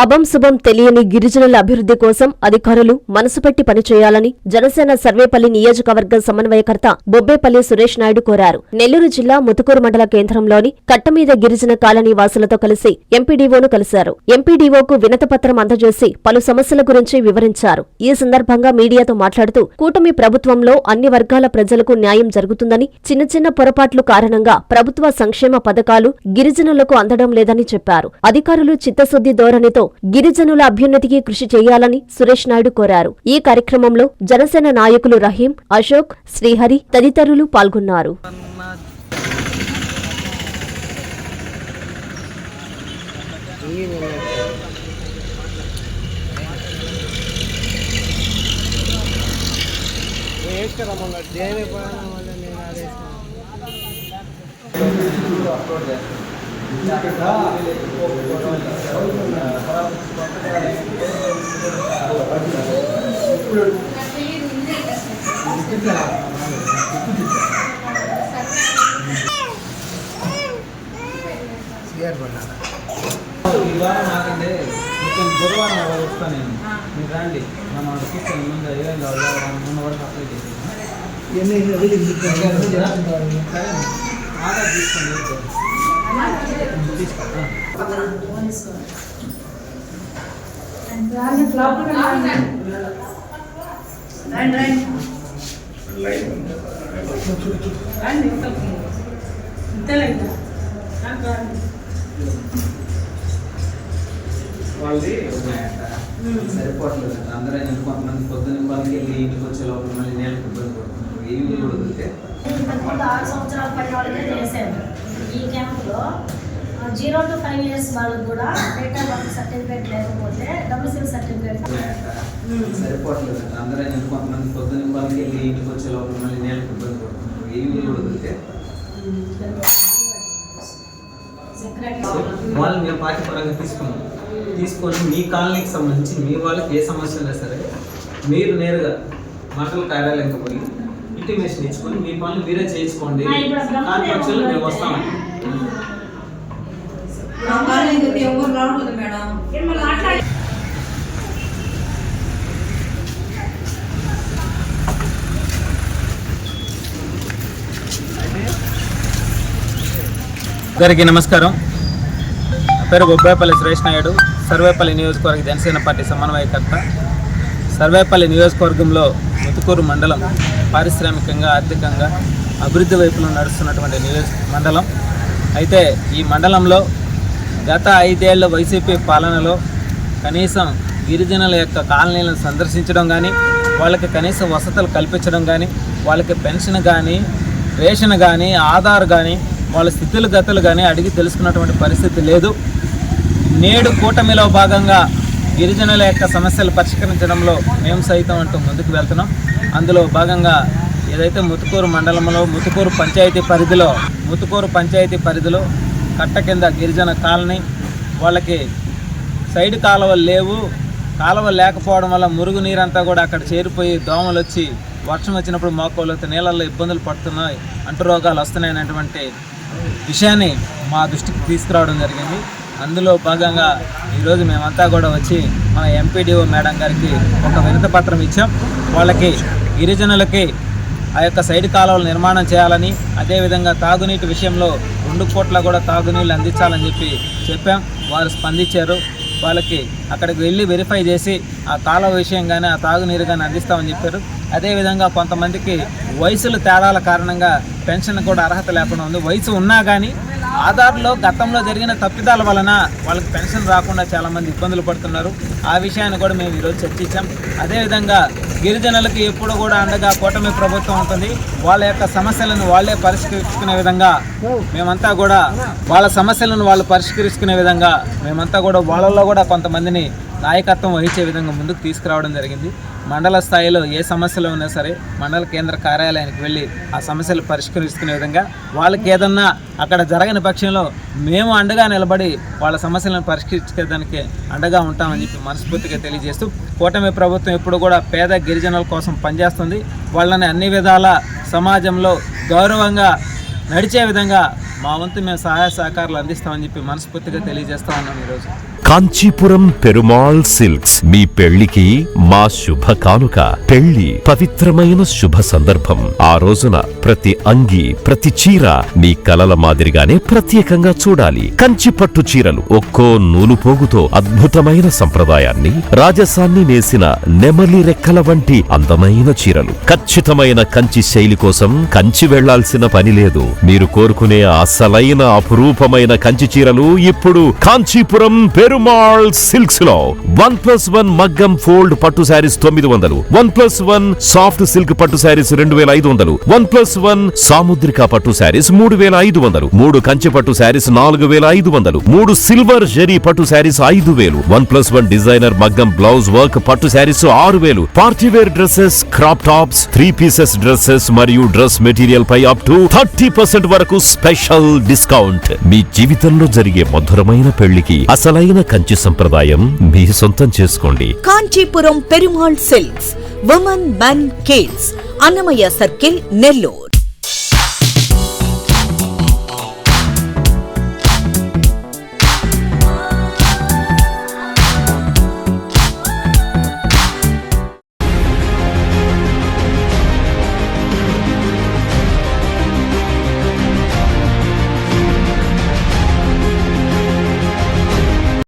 అభం శుభం తెలియని గిరిజనుల అభివృద్ధి కోసం అధికారులు మనసు పెట్టి పనిచేయాలని జనసేన సర్వేపల్లి నియోజకవర్గ సమన్వయకర్త బొబ్బేపల్లి సురేష్ నాయుడు కోరారు. నెల్లూరు జిల్లా ముతుకూరు మండల కేంద్రంలోని కట్టమీద గిరిజన కాలనీ వాసులతో కలిసి ఎంపీడీఓను కలిశారు. ఎంపీడీఓకు వినతిపత్రం అందజేసి పలు సమస్యల గురించి వివరించారు. ఈ సందర్భంగా మీడియాతో మాట్లాడుతూ కూటమి ప్రభుత్వంలో అన్ని వర్గాల ప్రజలకు న్యాయం జరుగుతుందని, చిన్న చిన్న పొరపాట్లు కారణంగా ప్రభుత్వ సంక్షేమ పథకాలు గిరిజనులకు అందడం లేదని చెప్పారు. అధికారులు చిత్తశుద్ధి ధోరణితో గిరిజనుల అభ్యున్నతికి కృషి చేయాలని సురేష్ నాయుడు కోరారు. ఈ కార్యక్రమంలో జనసేన నాయకులు రహీం, అశోక్, శ్రీహరి తదితరులు పాల్గొన్నారు. ఇవాళ నాకంటే కొంచెం గురువారం వస్తాను నేను. మీరు రండి మనం కూర్చొని ముందు ఏం మొన్న వరకు అప్లై చేసాను. ఆధార్ తీసుకోండి. వాళ్ళది సరిపోవట్లేదు. అందరూ కొంతమంది పొద్దున్న పనికి వెళ్ళి ఇంటికి వచ్చే లోపల మళ్ళీ నేలకు ఇబ్బంది పడుతున్నారు. ఏమి కూడా వదిలితే 6 సంవత్సరాల పైన వాళ్ళకే చేశారు. ఈ క్యాంపులో 0 to 5 years వాళ్ళకు కూడా డేట్ ఆఫ్ బర్త్ సర్టిఫికేట్ లేకపోతే డొమిసైల్ సర్టిఫికేట్ సరిపోవట్లేదు. అందరూ కొంతమంది పొద్దున్న పనికి వెళ్ళి ఇంటికి వచ్చే లోపల మళ్ళీ నేలకు ఇబ్బంది పడుతున్నారు. ఏమి కూడా వదిలితే వాళ్ళు మేము పార్టీ పరంగా తీసుకొని మీ కాలనీకి సంబంధించి మీ వాళ్ళకి ఏ సమస్య ఉన్నా సరే మీరు నేరుగా మండల కార్యాలయంకి పోయి ఇంటిమేషన్ ఇచ్చుకొని మీ పనులు మీరే చేయించుకోండి. కాన్ఫరెన్స్లో మేము వస్తామండి. అందరికీ నమస్కారం. నా పేరు బొబ్బేపల్లి సురేష్ నాయుడు, సర్వేపల్లి నియోజకవర్గ జనసేన పార్టీ సమన్వయకర్త. సర్వేపల్లి నియోజకవర్గంలో ముతుకూరు మండలం పారిశ్రామికంగా, ఆర్థికంగా అభివృద్ధి వైపులో నడుస్తున్నటువంటి మండలం. అయితే ఈ మండలంలో గత 5 ఏళ్ల వైసీపీ పాలనలో కనీసం గిరిజనుల యొక్క కాలనీలను సందర్శించడం కానీ, వాళ్ళకి కనీస వసతులు కల్పించడం కానీ, వాళ్ళకి పెన్షన్ కానీ, రేషన్ కానీ, ఆధార్ కానీ, వాళ్ళ స్థితులు గతులు కానీ అడిగి తెలుసుకున్నటువంటి పరిస్థితి లేదు. నేడు కూటమిలో భాగంగా గిరిజనుల యొక్క సమస్యలు పరిష్కరించడంలో మేము సైతం అంటూ ముందుకు వెళ్తున్నాం. అందులో భాగంగా ఏదైతే ముతుకూరు మండలంలో ముతుకూరు పంచాయతీ పరిధిలో కట్ట కింద గిరిజన కాలనీ, వాళ్ళకి సైడ్ కాలువలు లేవు. కాలువలు లేకపోవడం వల్ల మురుగు నీరంతా కూడా అక్కడ చేరిపోయి దోమలు వచ్చి వర్షం వచ్చినప్పుడు మోకాళ్ళతో నీళ్ళల్లో ఇబ్బందులు పడుతున్నాయి, అంటురోగాలు వస్తున్నాయి అనేటువంటి విషయాన్ని మా దృష్టికి తీసుకురావడం జరిగింది. అందులో భాగంగా ఈరోజు మేమంతా కూడా వచ్చి మన ఎంపీడీఓ మేడం గారికి ఒక వినతి పత్రం ఇచ్చాం. వాళ్ళకి గిరిజనులకి ఆ యొక్క సైడ్ కాలువలు నిర్మాణం చేయాలని, అదేవిధంగా తాగునీటి విషయంలో 2 పూట్ల కూడా తాగునీళ్ళు అందించాలని చెప్పాం. వారు స్పందించారు. వాళ్ళకి అక్కడికి వెళ్ళి వెరిఫై చేసి ఆ కాలువ విషయం కానీ, ఆ తాగునీరు కానీ అందిస్తామని చెప్పారు. అదేవిధంగా కొంతమందికి వయసుల తేడాల కారణంగా పెన్షన్ కూడా అర్హత లేకుండా ఉంది. వయసు ఉన్నా కానీ ఆధార్లో గతంలో జరిగిన తప్పిదాల వలన వాళ్ళకి పెన్షన్ రాకుండా చాలామంది ఇబ్బందులు పడుతున్నారు. ఆ విషయాన్ని కూడా మేము ఈరోజు చర్చించాం. అదేవిధంగా గిరిజనులకి ఎప్పుడు కూడా అండగా కూటమి ప్రభుత్వం ఉంటుంది. వాళ్ళ యొక్క సమస్యలను వాళ్ళే పరిష్కరించుకునే విధంగా మేమంతా కూడా వాళ్ళలో కూడా కొంతమందిని నాయకత్వం వహించే విధంగా ముందుకు తీసుకురావడం జరిగింది. మండల స్థాయిలో ఏ సమస్యలు ఉన్నా సరే మండల కేంద్ర కార్యాలయానికి వెళ్ళి ఆ సమస్యలు పరిష్కరించుకునే విధంగా, వాళ్ళకి ఏదన్నా అక్కడ జరగని పక్షంలో మేము అండగా నిలబడి వాళ్ళ సమస్యలను పరిష్కరించుకోవడానికి అండగా ఉంటామని చెప్పి మనస్ఫూర్తిగా తెలియజేస్తూ, కూటమి ప్రభుత్వం ఎప్పుడు కూడా పేద గిరిజనుల కోసం పనిచేస్తుంది. వాళ్ళని అన్ని విధాల సమాజంలో గౌరవంగా నడిచే విధంగా మా వంతు మేము సహాయ సహకారాలు అందిస్తామని చెప్పి మనస్ఫూర్తిగా తెలియజేస్తా ఉన్నాం ఈరోజు. కాంచీపురం పెరుమాళ్ సిల్క్స్ మీ పెళ్లికి మా శుభ కానుక. పెళ్లి పవిత్రమైన శుభ సందర్భం. ఆ రోజున ప్రతి అంగి, ప్రతి చీర మీ కలల మాదిరిగానే ప్రత్యేకంగా చూడాలి. కంచి పట్టు చీరలు ఒక్కో నూలు పోగుతో అద్భుతమైన సంప్రదాయాన్ని, రాజసాన్ని నేసిన నెమలి రెక్కల వంటి అందమైన చీరలు. ఖచ్చితమైన కంచి శైలి కోసం కంచి వెళ్లాల్సిన పని లేదు. మీరు కోరుకునే అసలైన అపురూపమైన కంచి చీరలు ఇప్పుడు కాంచీపురం పెరుమాళ్ సిల్క్స్ లో 1+1 మగ్గం ఫోల్డ్ పట్టు శారీస్ 900, 1+1 సాఫ్ట్ సిల్క్ పట్టు శారీస్ 2500, 1+1 సాముద్రిక పట్టు శారీస్ 3500, 3 కంచి పట్టు శారీస్ 4500, 3 సిల్వర్ జరీ పట్టు శారీస్ 5000, 1+1 డిజైనర్ మగ్గం బ్లౌజ్ వర్క్ పట్టు saris 6000, party wear dresses, crop tops, 3 pieces dresses మరియు డ్రెస్ మెటీరియల్ పై అప్ టు 30% వరకు స్పెషల్ డిస్కౌంట్. మీ జీవితంలో జరిగే మధురమైన పెళ్లికి అసలైన కంచి సంప్రదాయం మీ సొంతం చేసుకోండి. Kanchipuram Perumal silks, women, men, kids, Annamayya circle, Nellore.